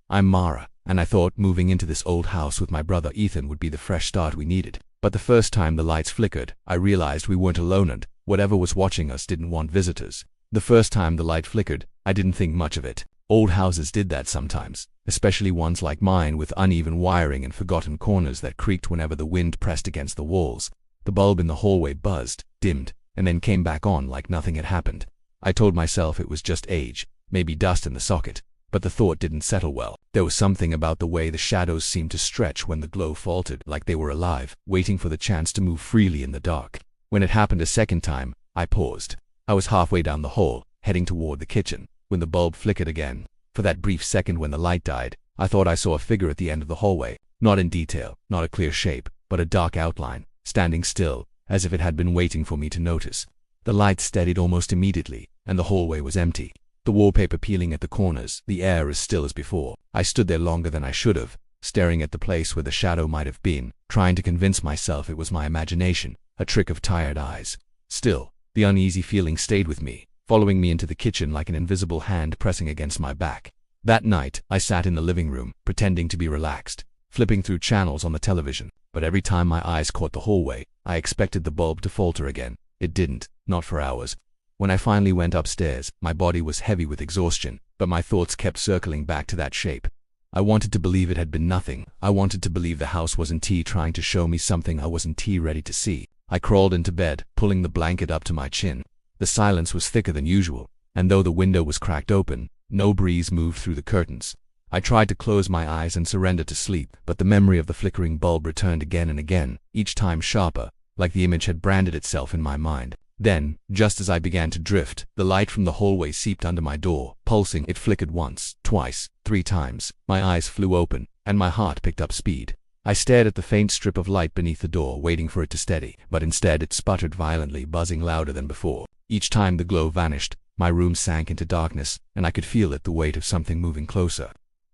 I'm Mara, and I thought moving into this old house with my brother Ethan would be the fresh start we needed. But the first time the lights flickered, I realized we weren't alone and whatever was watching us didn't want visitors. The first time the light flickered, I didn't think much of it. Old houses did that sometimes, especially ones like mine with uneven wiring and forgotten corners that creaked whenever the wind pressed against the walls. The bulb in the hallway buzzed, dimmed, and then came back on like nothing had happened. I told myself it was just age, maybe dust in the socket, but the thought didn't settle well. There was something about the way the shadows seemed to stretch when the glow faltered, like they were alive, waiting for the chance to move freely in the dark. When it happened a second time, I paused. I was halfway down the hall, heading toward the kitchen, when the bulb flickered again. For that brief second when the light died, I thought I saw a figure at the end of the hallway, not in detail, not a clear shape, but a dark outline, standing still, as if it had been waiting for me to notice. The light steadied almost immediately, and the hallway was empty. The wallpaper peeling at the corners, the air as still as before. I stood there longer than I should have, staring at the place where the shadow might have been, trying to convince myself it was my imagination, a trick of tired eyes. Still, the uneasy feeling stayed with me, following me into the kitchen like an invisible hand pressing against my back. That night, I sat in the living room, pretending to be relaxed, flipping through channels on the television, but every time my eyes caught the hallway, I expected the bulb to falter again. It didn't, not for hours. When I finally went upstairs, my body was heavy with exhaustion, but my thoughts kept circling back to that shape. I wanted to believe it had been nothing. I wanted to believe the house wasn't trying to show me something I wasn't ready to see. I crawled into bed, pulling the blanket up to my chin. The silence was thicker than usual, and though the window was cracked open, no breeze moved through the curtains. I tried to close my eyes and surrender to sleep, but the memory of the flickering bulb returned again and again, each time sharper, like the image had branded itself in my mind. Then, just as I began to drift, the light from the hallway seeped under my door, pulsing. It flickered once, twice, 3 times. My eyes flew open, and my heart picked up speed. I stared at the faint strip of light beneath the door, waiting for it to steady, but instead it sputtered violently, buzzing louder than before. Each time the glow vanished, my room sank into darkness, and I could feel it, the weight of something moving closer.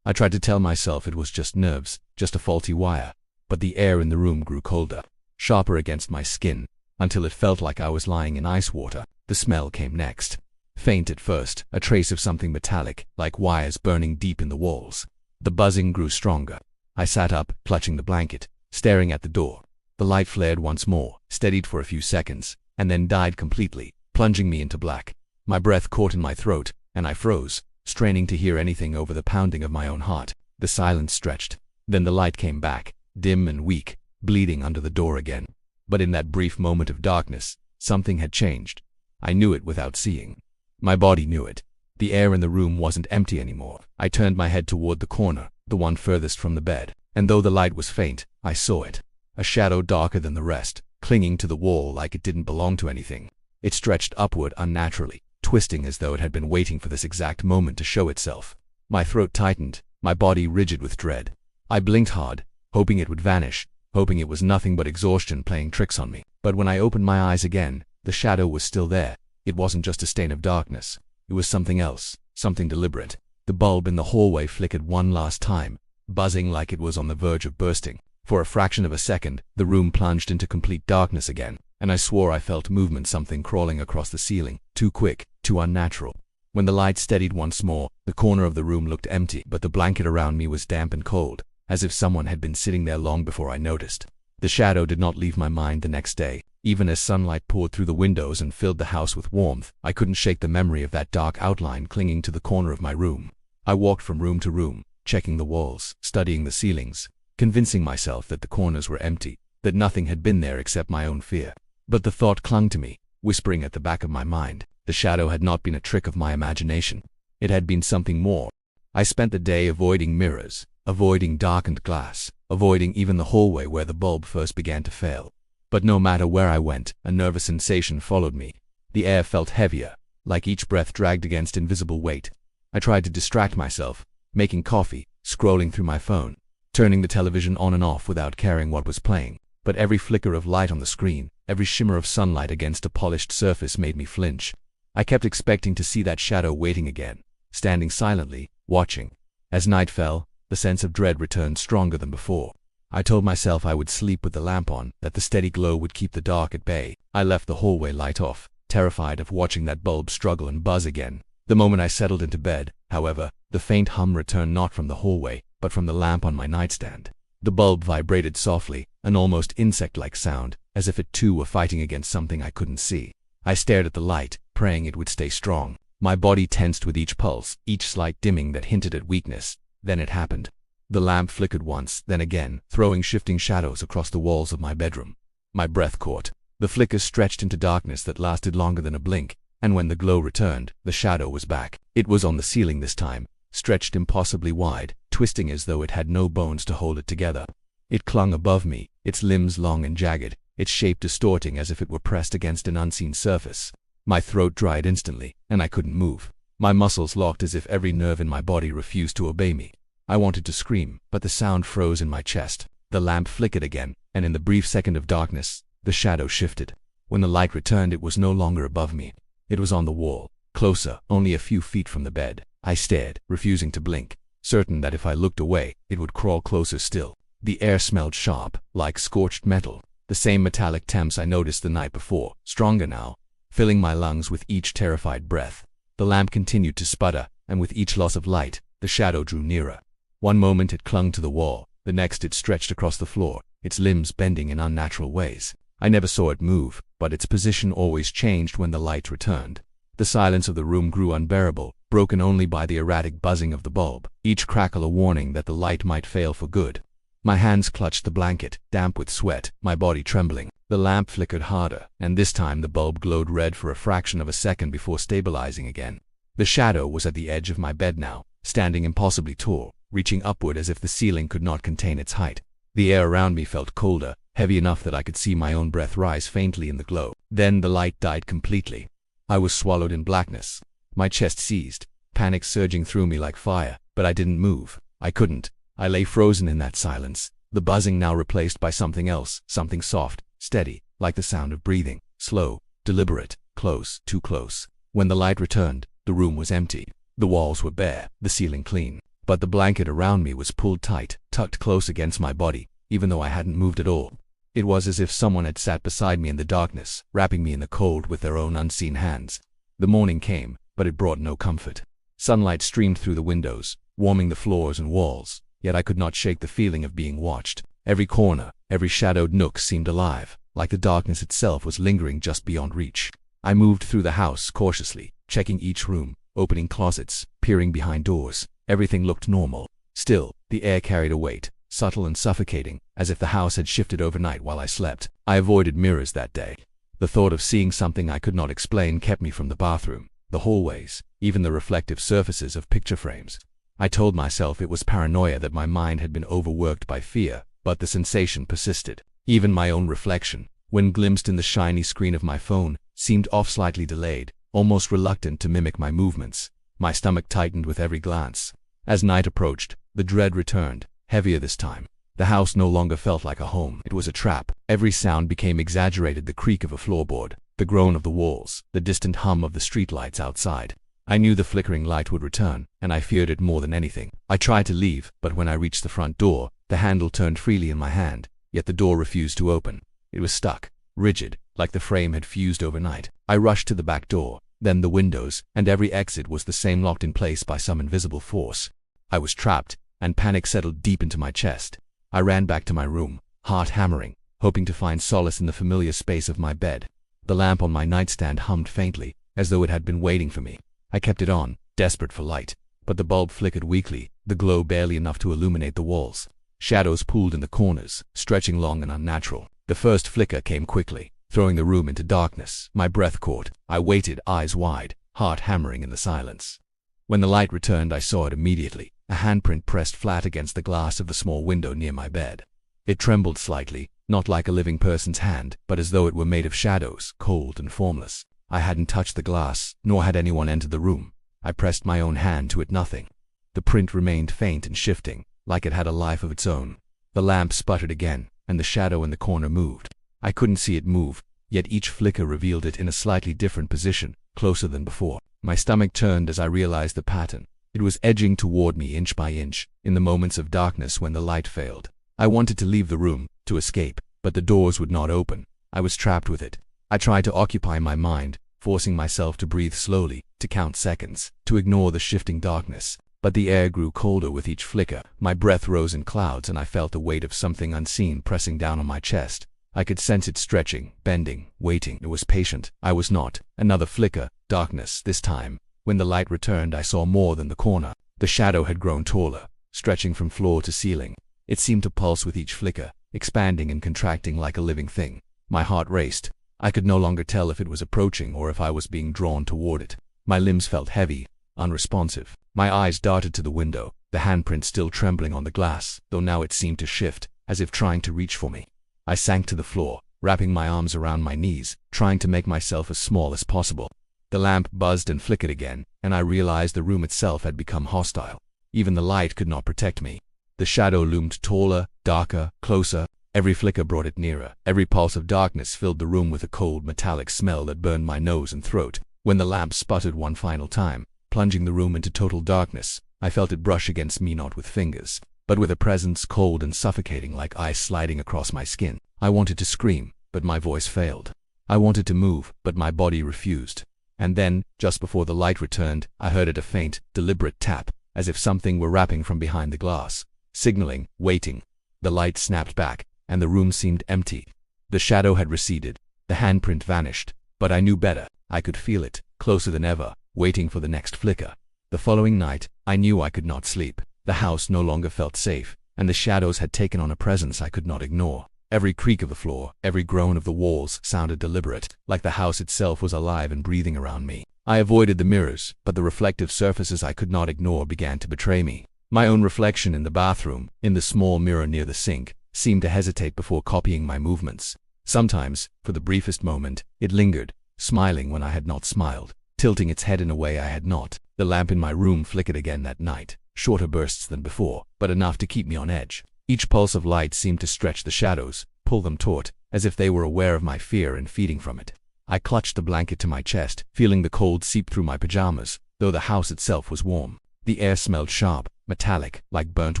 I tried to tell myself it was just nerves, just a faulty wire, but the air in the room grew colder, sharper against my skin, until it felt like I was lying in ice water. The smell came next. Faint at first, a trace of something metallic, like wires burning deep in the walls. The buzzing grew stronger. I sat up, clutching the blanket, staring at the door. The light flared once more, steadied for a few seconds, and then died completely, plunging me into black. My breath caught in my throat, and I froze, straining to hear anything over the pounding of my own heart. The silence stretched. Then the light came back, dim and weak, bleeding under the door again. But in that brief moment of darkness, something had changed. I knew it without seeing. My body knew it. The air in the room wasn't empty anymore. I turned my head toward the corner, the one furthest from the bed, and though the light was faint, I saw it. A shadow darker than the rest, clinging to the wall like it didn't belong to anything. It stretched upward unnaturally, twisting as though it had been waiting for this exact moment to show itself. My throat tightened, my body rigid with dread. I blinked hard, hoping it would vanish, hoping it was nothing but exhaustion playing tricks on me. But when I opened my eyes again, the shadow was still there. It wasn't just a stain of darkness. It was something else, something deliberate. The bulb in the hallway flickered one last time, buzzing like it was on the verge of bursting. For a fraction of a second, the room plunged into complete darkness again, and I swore I felt movement, something crawling across the ceiling, too quick, too unnatural. When the light steadied once more, the corner of the room looked empty, but the blanket around me was damp and cold, as if someone had been sitting there long before I noticed. The shadow did not leave my mind the next day. Even as sunlight poured through the windows and filled the house with warmth, I couldn't shake the memory of that dark outline clinging to the corner of my room. I walked from room to room, checking the walls, studying the ceilings, convincing myself that the corners were empty, that nothing had been there except my own fear. But the thought clung to me, whispering at the back of my mind. The shadow had not been a trick of my imagination. It had been something more. I spent the day avoiding mirrors, avoiding darkened glass, avoiding even the hallway where the bulb first began to fail. But no matter where I went, a nervous sensation followed me. The air felt heavier, like each breath dragged against invisible weight. I tried to distract myself, making coffee, scrolling through my phone, turning the television on and off without caring what was playing. But every flicker of light on the screen, every shimmer of sunlight against a polished surface made me flinch. I kept expecting to see that shadow waiting again, standing silently, watching. As night fell, the sense of dread returned stronger than before. I told myself I would sleep with the lamp on, that the steady glow would keep the dark at bay. I left the hallway light off, terrified of watching that bulb struggle and buzz again. The moment I settled into bed, however, The faint hum returned not from the hallway, but from the lamp on my nightstand. The bulb vibrated softly, an almost insect-like sound, as if it too were fighting against something I couldn't see. I stared at the light, praying it would stay strong. My body tensed with each pulse, each slight dimming that hinted at weakness. Then it happened. The lamp flickered once, then again, throwing shifting shadows across the walls of my bedroom. My breath caught. The flicker stretched into darkness that lasted longer than a blink, and when the glow returned, the shadow was back. It was on the ceiling this time, stretched impossibly wide, twisting as though it had no bones to hold it together. It clung above me, its limbs long and jagged, its shape distorting as if it were pressed against an unseen surface. My throat dried instantly, and I couldn't move. My muscles locked as if every nerve in my body refused to obey me. I wanted to scream, but the sound froze in my chest. The lamp flickered again, and in the brief second of darkness, the shadow shifted. When the light returned, it was no longer above me. It was on the wall, closer, only a few feet from the bed. I stared, refusing to blink, certain that if I looked away, it would crawl closer still. The air smelled sharp, like scorched metal. The same metallic temps I noticed the night before, stronger now, filling my lungs with each terrified breath. The lamp continued to sputter, and with each loss of light, the shadow drew nearer. One moment it clung to the wall, the next it stretched across the floor, its limbs bending in unnatural ways. I never saw it move, but its position always changed when the light returned. The silence of the room grew unbearable, broken only by the erratic buzzing of the bulb, each crackle a warning that the light might fail for good. My hands clutched the blanket, damp with sweat, my body trembling. The lamp flickered harder, and this time the bulb glowed red for a fraction of a second before stabilizing again. The shadow was at the edge of my bed now, standing impossibly tall, reaching upward as if the ceiling could not contain its height. The air around me felt colder, heavy enough that I could see my own breath rise faintly in the glow. Then the light died completely. I was swallowed in blackness. My chest seized, panic surging through me like fire, but I didn't move. I couldn't. I lay frozen in that silence, the buzzing now replaced by something else, something soft, steady, like the sound of breathing, slow, deliberate, close, too close. When the light returned, the room was empty. The walls were bare, the ceiling clean, but the blanket around me was pulled tight, tucked close against my body, even though I hadn't moved at all. It was as if someone had sat beside me in the darkness, wrapping me in the cold with their own unseen hands. The morning came, but it brought no comfort. Sunlight streamed through the windows, warming the floors and walls, yet I could not shake the feeling of being watched. Every corner, every shadowed nook seemed alive, like the darkness itself was lingering just beyond reach. I moved through the house cautiously, checking each room, opening closets, peering behind doors. Everything looked normal. Still, the air carried a weight, subtle and suffocating, as if the house had shifted overnight while I slept. I avoided mirrors that day. The thought of seeing something I could not explain kept me from the bathroom, the hallways, even the reflective surfaces of picture frames. I told myself it was paranoia, that my mind had been overworked by fear, but the sensation persisted. Even my own reflection, when glimpsed in the shiny screen of my phone, seemed off, slightly delayed, almost reluctant to mimic my movements. My stomach tightened with every glance. As night approached, the dread returned, heavier this time. The house no longer felt like a home. It was a trap. Every sound became exaggerated: the creak of a floorboard, the groan of the walls, the distant hum of the streetlights outside. I knew the flickering light would return, and I feared it more than anything. I tried to leave, but when I reached the front door, the handle turned freely in my hand, yet the door refused to open. It was stuck, rigid, like the frame had fused overnight. I rushed to the back door, then the windows, and every exit was the same, locked in place by some invisible force. I was trapped, and panic settled deep into my chest. I ran back to my room, heart hammering, hoping to find solace in the familiar space of my bed. The lamp on my nightstand hummed faintly, as though it had been waiting for me. I kept it on, desperate for light, but the bulb flickered weakly, the glow barely enough to illuminate the walls. Shadows pooled in the corners, stretching long and unnatural. The first flicker came quickly, throwing the room into darkness. My breath caught. I waited, eyes wide, heart hammering in the silence. When the light returned, I saw it immediately, a handprint pressed flat against the glass of the small window near my bed. It trembled slightly, not like a living person's hand, but as though it were made of shadows, cold and formless. I hadn't touched the glass, nor had anyone entered the room. I pressed my own hand to it. Nothing. The print remained faint and shifting, like it had a life of its own. The lamp sputtered again, and the shadow in the corner moved. I couldn't see it move, yet each flicker revealed it in a slightly different position, closer than before. My stomach turned as I realized the pattern. It was edging toward me inch by inch, in the moments of darkness when the light failed. I wanted to leave the room, to escape, but the doors would not open. I was trapped with it. I tried to occupy my mind, forcing myself to breathe slowly, to count seconds, to ignore the shifting darkness. but the air grew colder with each flicker. My breath rose in clouds and I felt the weight of something unseen pressing down on my chest. I could sense it stretching, bending, waiting. It was patient. I was not. Another flicker, darkness this time. When the light returned, I saw more than the corner. The shadow had grown taller, stretching from floor to ceiling. It seemed to pulse with each flicker, expanding and contracting like a living thing. My heart raced. I could no longer tell if it was approaching or if I was being drawn toward it. My limbs felt heavy, unresponsive. My eyes darted to the window, the handprint still trembling on the glass, though now it seemed to shift, as if trying to reach for me. I sank to the floor, wrapping my arms around my knees, trying to make myself as small as possible. The lamp buzzed and flickered again, and I realized the room itself had become hostile. Even the light could not protect me. The shadow loomed taller, darker, closer. Every flicker brought it nearer. Every pulse of darkness filled the room with a cold, metallic smell that burned my nose and throat. When the lamp sputtered one final time, plunging the room into total darkness, I felt it brush against me not with fingers, but with a presence cold and suffocating like ice sliding across my skin. I wanted to scream, but my voice failed. I wanted to move, but my body refused. And then, just before the light returned, I heard it a faint, deliberate tap, as if something were rapping from behind the glass, signaling, waiting. The light snapped back, and the room seemed empty. The shadow had receded. The handprint vanished. But I knew better. I could feel it, closer than ever, waiting for the next flicker. The following night, I knew I could not sleep. The house no longer felt safe, and the shadows had taken on a presence I could not ignore. Every creak of the floor, every groan of the walls sounded deliberate, like the house itself was alive and breathing around me. I avoided the mirrors, but the reflective surfaces I could not ignore began to betray me. My own reflection in the bathroom, in the small mirror near the sink, seemed to hesitate before copying my movements. Sometimes, for the briefest moment, it lingered, smiling when I had not smiled, tilting its head in a way I had not. The lamp in my room flickered again that night, shorter bursts than before, but enough to keep me on edge. Each pulse of light seemed to stretch the shadows, pull them taut, as if they were aware of my fear and feeding from it. I clutched the blanket to my chest, feeling the cold seep through my pajamas, though the house itself was warm. The air smelled sharp, metallic, like burnt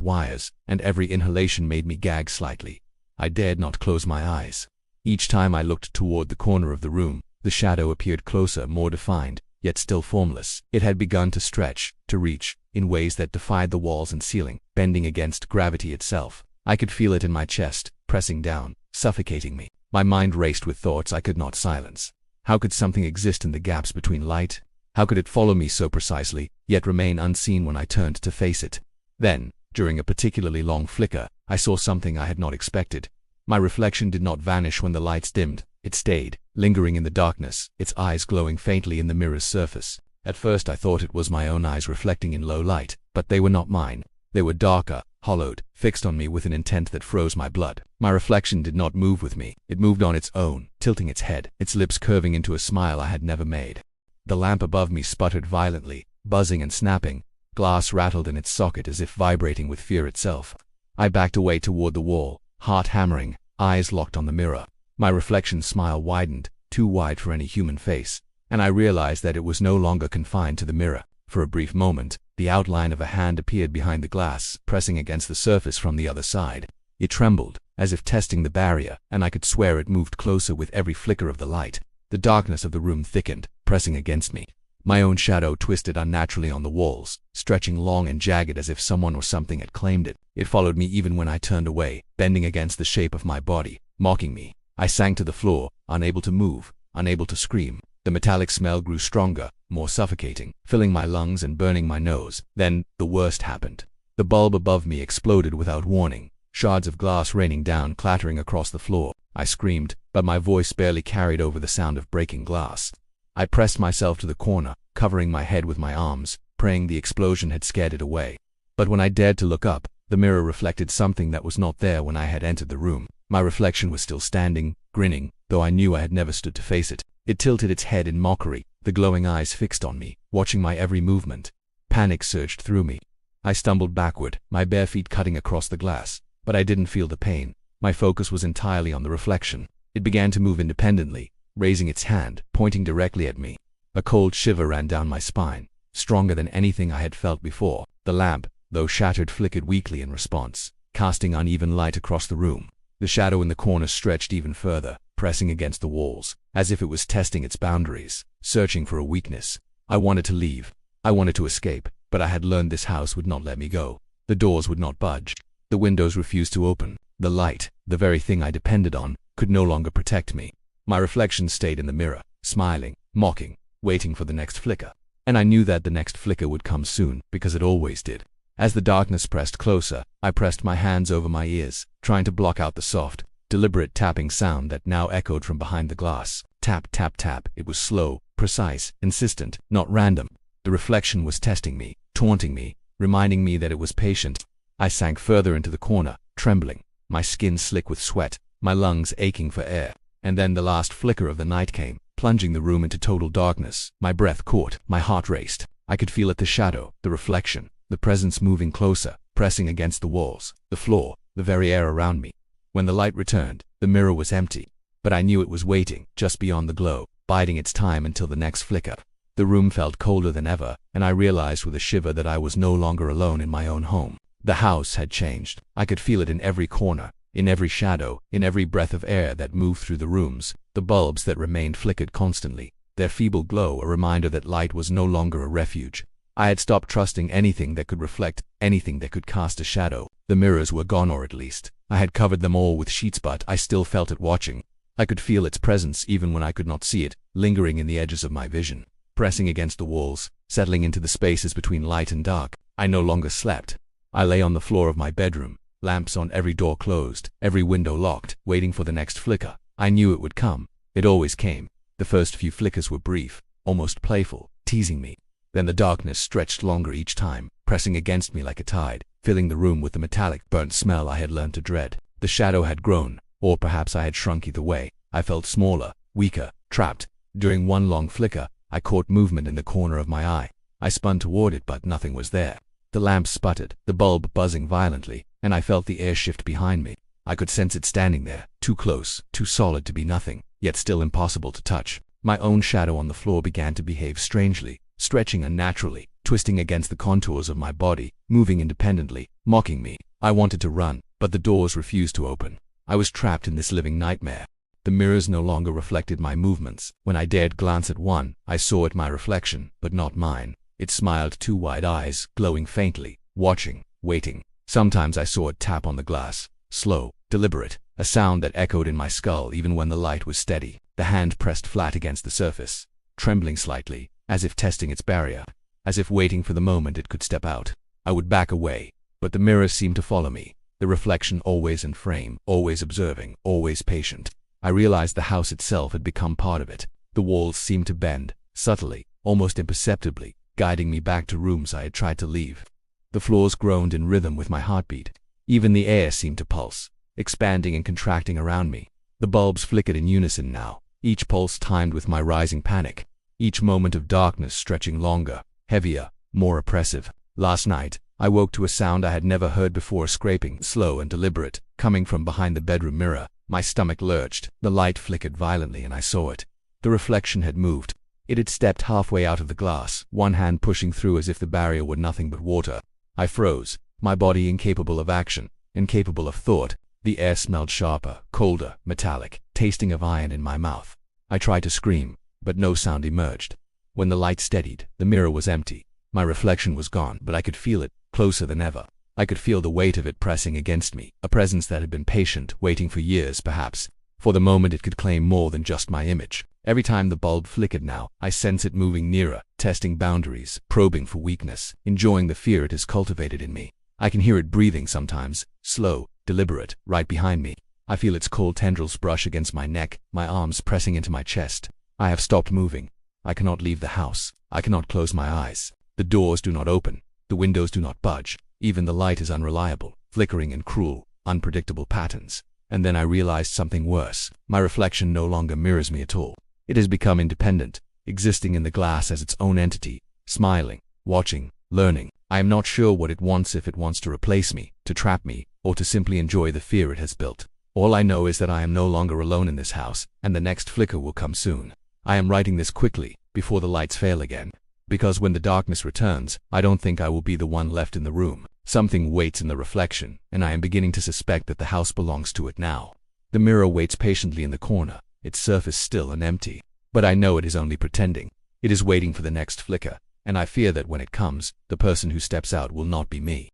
wires, and every inhalation made me gag slightly. I dared not close my eyes. Each time I looked toward the corner of the room, the shadow appeared closer, more defined, yet still formless. It had begun to stretch, to reach, in ways that defied the walls and ceiling, bending against gravity itself. I could feel it in my chest, pressing down, suffocating me. My mind raced with thoughts I could not silence. How could something exist in the gaps between light? How could it follow me so precisely, yet remain unseen when I turned to face it? Then, during a particularly long flicker, I saw something I had not expected. My reflection did not vanish when the lights dimmed. It stayed, lingering in the darkness, its eyes glowing faintly in the mirror's surface. At first I thought it was my own eyes reflecting in low light, but they were not mine. They were darker, hollowed, fixed on me with an intent that froze my blood. My reflection did not move with me. It moved on its own, tilting its head, its lips curving into a smile I had never made. The lamp above me sputtered violently, buzzing and snapping. Glass rattled in its socket as if vibrating with fear itself. I backed away toward the wall, heart hammering, eyes locked on the mirror. My reflection's smile widened, too wide for any human face, and I realized that it was no longer confined to the mirror. For a brief moment, the outline of a hand appeared behind the glass, pressing against the surface from the other side. It trembled, as if testing the barrier, and I could swear it moved closer with every flicker of the light. The darkness of the room thickened, pressing against me. My own shadow twisted unnaturally on the walls, stretching long and jagged as if someone or something had claimed it. It followed me even when I turned away, bending against the shape of my body, mocking me. I sank to the floor, unable to move, unable to scream. The metallic smell grew stronger, more suffocating, filling my lungs and burning my nose. Then, the worst happened. The bulb above me exploded without warning, shards of glass raining down, clattering across the floor. I screamed, but my voice barely carried over the sound of breaking glass. I pressed myself to the corner, covering my head with my arms, praying the explosion had scared it away. But when I dared to look up, the mirror reflected something that was not there when I had entered the room. My reflection was still standing, grinning, though I knew I had never stood to face it. It tilted its head in mockery, the glowing eyes fixed on me, watching my every movement. Panic surged through me. I stumbled backward, my bare feet cutting across the glass, but I didn't feel the pain. My focus was entirely on the reflection. It began to move independently, raising its hand, pointing directly at me. A cold shiver ran down my spine, stronger than anything I had felt before. The lamp, though shattered, flickered weakly in response, casting uneven light across the room. The shadow in the corner stretched even further, pressing against the walls, as if it was testing its boundaries, searching for a weakness. I wanted to leave. I wanted to escape, but I had learned this house would not let me go. The doors would not budge. The windows refused to open. The light, the very thing I depended on, could no longer protect me. My reflection stayed in the mirror, smiling, mocking, waiting for the next flicker. And I knew that the next flicker would come soon, because it always did. As the darkness pressed closer, I pressed my hands over my ears, trying to block out the soft, deliberate tapping sound that now echoed from behind the glass. Tap, tap, tap. It was slow, precise, insistent, not random. The reflection was testing me, taunting me, reminding me that it was patient. I sank further into the corner, trembling, my skin slick with sweat, my lungs aching for air. And then the last flicker of the night came, plunging the room into total darkness. My breath caught, my heart raced. I could feel it, the shadow, the reflection, the presence moving closer, pressing against the walls, the floor, the very air around me. When the light returned, the mirror was empty, but I knew it was waiting, just beyond the glow, biding its time until the next flicker. The room felt colder than ever, and I realized with a shiver that I was no longer alone in my own home. The house had changed. I could feel it in every corner, in every shadow, in every breath of air that moved through the rooms. The bulbs that remained flickered constantly, their feeble glow a reminder that light was no longer a refuge. I had stopped trusting anything that could reflect, anything that could cast a shadow. The mirrors were gone, or at least I had covered them all with sheets, but I still felt it watching. I could feel its presence even when I could not see it, lingering in the edges of my vision, pressing against the walls, settling into the spaces between light and dark. I no longer slept. I lay on the floor of my bedroom, lamps on, every door closed, every window locked, waiting for the next flicker. I knew it would come. It always came. The first few flickers were brief, almost playful, teasing me. Then the darkness stretched longer each time, pressing against me like a tide, filling the room with the metallic, burnt smell I had learned to dread. The shadow had grown, or perhaps I had shrunk. Either way, I felt smaller, weaker, trapped. During one long flicker, I caught movement in the corner of my eye. I spun toward it, but nothing was there. The lamp sputtered, the bulb buzzing violently, and I felt the air shift behind me. I could sense it standing there, too close, too solid to be nothing, yet still impossible to touch. My own shadow on the floor began to behave strangely, stretching unnaturally, twisting against the contours of my body, moving independently, mocking me. I wanted to run, but the doors refused to open. I was trapped in this living nightmare. The mirrors no longer reflected my movements. When I dared glance at one, I saw it, my reflection, but not mine. It smiled, two wide eyes, glowing faintly, watching, waiting. Sometimes I saw it tap on the glass, slow, deliberate, a sound that echoed in my skull even when the light was steady. The hand pressed flat against the surface, trembling slightly, as if testing its barrier, as if waiting for the moment it could step out. I would back away, but the mirror seemed to follow me, the reflection always in frame, always observing, always patient. I realized the house itself had become part of it. The walls seemed to bend, subtly, almost imperceptibly, guiding me back to rooms I had tried to leave. The floors groaned in rhythm with my heartbeat. Even the air seemed to pulse, expanding and contracting around me. The bulbs flickered in unison now, each pulse timed with my rising panic, each moment of darkness stretching longer, heavier, more oppressive. Last night, I woke to a sound I had never heard before, scraping, slow and deliberate, coming from behind the bedroom mirror. My stomach lurched, the light flickered violently, and I saw it. The reflection had moved. It had stepped halfway out of the glass, one hand pushing through as if the barrier were nothing but water. I froze, my body incapable of action, incapable of thought. The air smelled sharper, colder, metallic, tasting of iron in my mouth. I tried to scream, but no sound emerged. When the light steadied, the mirror was empty. My reflection was gone, but I could feel it, closer than ever. I could feel the weight of it pressing against me, a presence that had been patient, waiting for years perhaps. For the moment it could claim more than just my image. Every time the bulb flickered now, I sense it moving nearer, testing boundaries, probing for weakness, enjoying the fear it has cultivated in me. I can hear it breathing sometimes, slow, deliberate, right behind me. I feel its cold tendrils brush against my neck, my arms pressing into my chest. I have stopped moving. I cannot leave the house. I cannot close my eyes. The doors do not open. The windows do not budge. Even the light is unreliable, flickering in cruel, unpredictable patterns. And then I realized something worse. My reflection no longer mirrors me at all. It has become independent, existing in the glass as its own entity, smiling, watching, learning. I am not sure what it wants, if it wants to replace me, to trap me, or to simply enjoy the fear it has built. All I know is that I am no longer alone in this house, and the next flicker will come soon. I am writing this quickly, before the lights fail again, because when the darkness returns, I don't think I will be the one left in the room. Something waits in the reflection, and I am beginning to suspect that the house belongs to it now. The mirror waits patiently in the corner, its surface still and empty. But I know it is only pretending. It is waiting for the next flicker, and I fear that when it comes, the person who steps out will not be me.